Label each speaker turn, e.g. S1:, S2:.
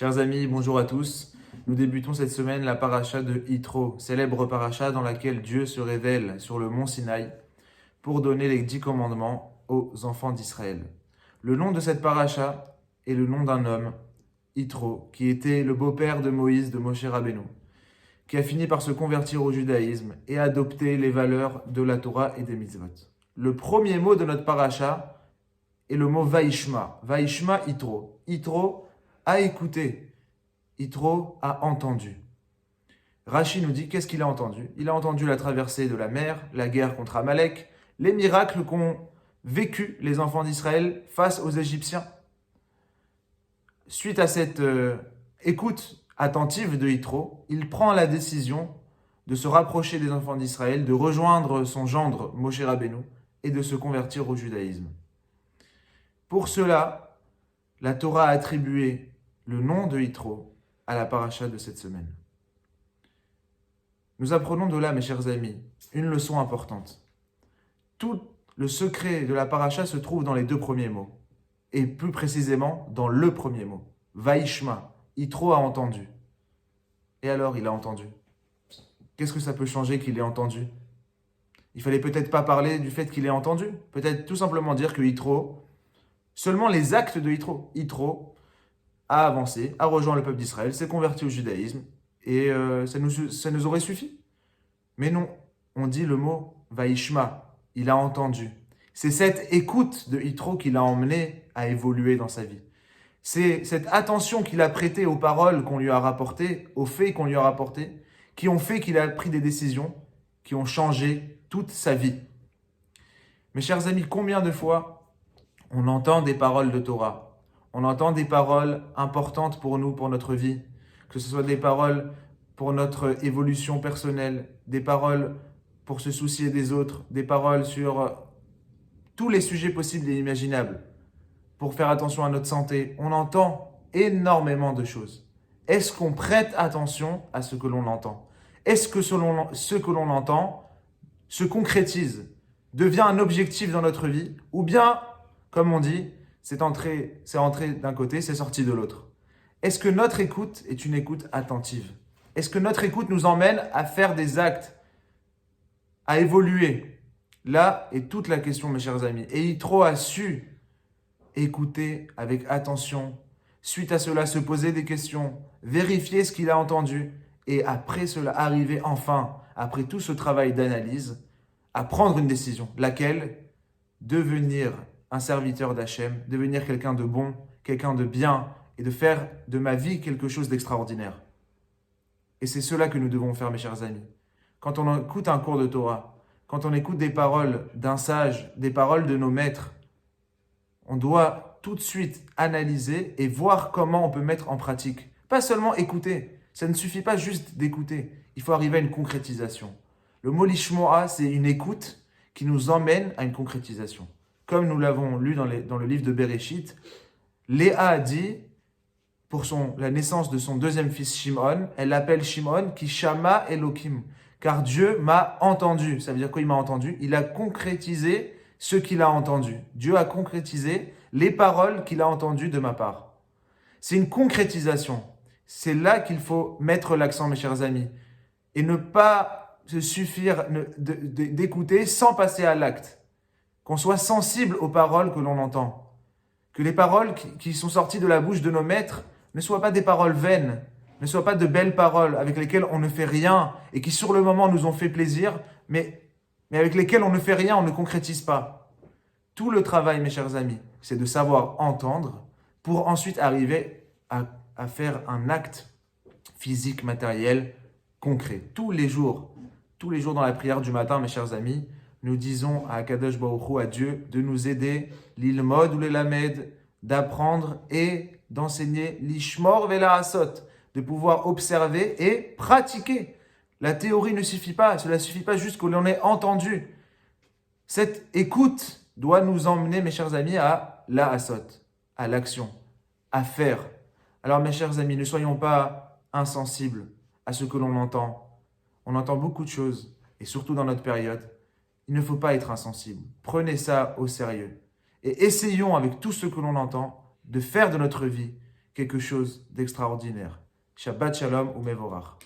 S1: Chers amis, bonjour à tous. Nous débutons cette semaine la paracha de Yitro, célèbre paracha dans laquelle Dieu se révèle sur le mont Sinaï pour donner les 10 commandements aux enfants d'Israël. Le nom de cette paracha est le nom d'un homme, Yitro, qui était le beau-père de Moïse, de Moshe Rabbeinu, qui a fini par se convertir au judaïsme et adopter les valeurs de la Torah et des mitzvot. Le premier mot de notre paracha est le mot Vaishma. Vaishma Yitro. Yitro a écouté. Yitro a entendu. Rashi nous dit qu'est-ce qu'il a entendu. Il a entendu la traversée de la mer, la guerre contre Amalek, les miracles qu'ont vécu les enfants d'Israël face aux Égyptiens. Suite à cette écoute attentive de Yitro, il prend la décision de se rapprocher des enfants d'Israël, de rejoindre son gendre Moshe Rabbeinu et de se convertir au judaïsme. Pour cela, la Torah a attribué le nom de Yitro à la paracha de cette semaine. Nous apprenons de là, mes chers amis, une leçon importante. Tout le secret de la paracha se trouve dans les deux premiers mots, et plus précisément dans le premier mot, Vaishma. Yitro a entendu. Et alors, il a entendu. Qu'est-ce que ça peut changer qu'il ait entendu? Il fallait peut-être pas parler du fait qu'il ait entendu, peut-être tout simplement dire que Yitro, seulement les actes de Yitro, Yitro a avancé, a rejoint le peuple d'Israël, s'est converti au judaïsme, et ça nous aurait suffi. Mais non, on dit le mot Vaishma, il a entendu. C'est cette écoute de Yitro qui l'a emmené à évoluer dans sa vie. C'est cette attention qu'il a prêtée aux paroles qu'on lui a rapportées, aux faits qu'on lui a rapportés, qui ont fait qu'il a pris des décisions qui ont changé toute sa vie. Mes chers amis, combien de fois on entend des paroles de Torah, on entend des paroles importantes pour nous, pour notre vie, que ce soit des paroles pour notre évolution personnelle, des paroles pour se soucier des autres, des paroles sur tous les sujets possibles et imaginables, pour faire attention à notre santé. On entend énormément de choses. Est-ce qu'on prête attention à ce que l'on entend? Est-ce que ce que l'on entend se concrétise, devient un objectif dans notre vie, ou bien, comme on dit, c'est entré d'un côté, c'est sorti de l'autre? Est-ce que notre écoute est une écoute attentive? Est-ce que notre écoute nous emmène à faire des actes, à évoluer? Là est toute la question, mes chers amis. Et Yitro a su écouter avec attention, suite à cela se poser des questions, vérifier ce qu'il a entendu, et après cela arriver enfin, après tout ce travail d'analyse, à prendre une décision, laquelle? Devenir un serviteur d'Hachem, devenir quelqu'un de bon, quelqu'un de bien, et de faire de ma vie quelque chose d'extraordinaire. Et c'est cela que nous devons faire, mes chers amis. Quand on écoute un cours de Torah, quand on écoute des paroles d'un sage, des paroles de nos maîtres, on doit tout de suite analyser et voir comment on peut mettre en pratique. Pas seulement écouter, ça ne suffit pas juste d'écouter, il faut arriver à une concrétisation. Le mot lishmoa, c'est une écoute qui nous emmène à une concrétisation. Comme nous l'avons lu dans le livre de Bereshit, Léa a dit, pour la naissance de son deuxième fils Shimon, elle l'appelle Shimon qui Shama Elohim, car Dieu m'a entendu. Ça veut dire quoi, il m'a entendu? Il a concrétisé ce qu'il a entendu. Dieu a concrétisé les paroles qu'il a entendues de ma part. C'est une concrétisation. C'est là qu'il faut mettre l'accent, mes chers amis, et ne pas se suffire d'écouter sans passer à l'acte. Qu'on soit sensible aux paroles que l'on entend. Que les paroles qui sont sorties de la bouche de nos maîtres ne soient pas des paroles vaines, ne soient pas de belles paroles avec lesquelles on ne fait rien et qui sur le moment nous ont fait plaisir, mais avec lesquelles on ne fait rien, on ne concrétise pas. Tout le travail, mes chers amis, c'est de savoir entendre pour ensuite arriver à faire un acte physique, matériel, concret. Tous les jours dans la prière du matin, mes chers amis, nous disons à Akadosh Baruch Hu, à Dieu, de nous aider, l'ilmod ou l'elamed, d'apprendre et d'enseigner l'ishmor vela asot, de pouvoir observer et pratiquer. La théorie ne suffit pas, cela ne suffit pas juste que l'on ait entendu. Cette écoute doit nous emmener, mes chers amis, à la asot, à l'action, à faire. Alors, mes chers amis, ne soyons pas insensibles à ce que l'on entend. On entend beaucoup de choses, et surtout dans notre période. Il ne faut pas être insensible. Prenez ça au sérieux. Et essayons avec tout ce que l'on entend de faire de notre vie quelque chose d'extraordinaire. Shabbat Shalom ou Mevorach.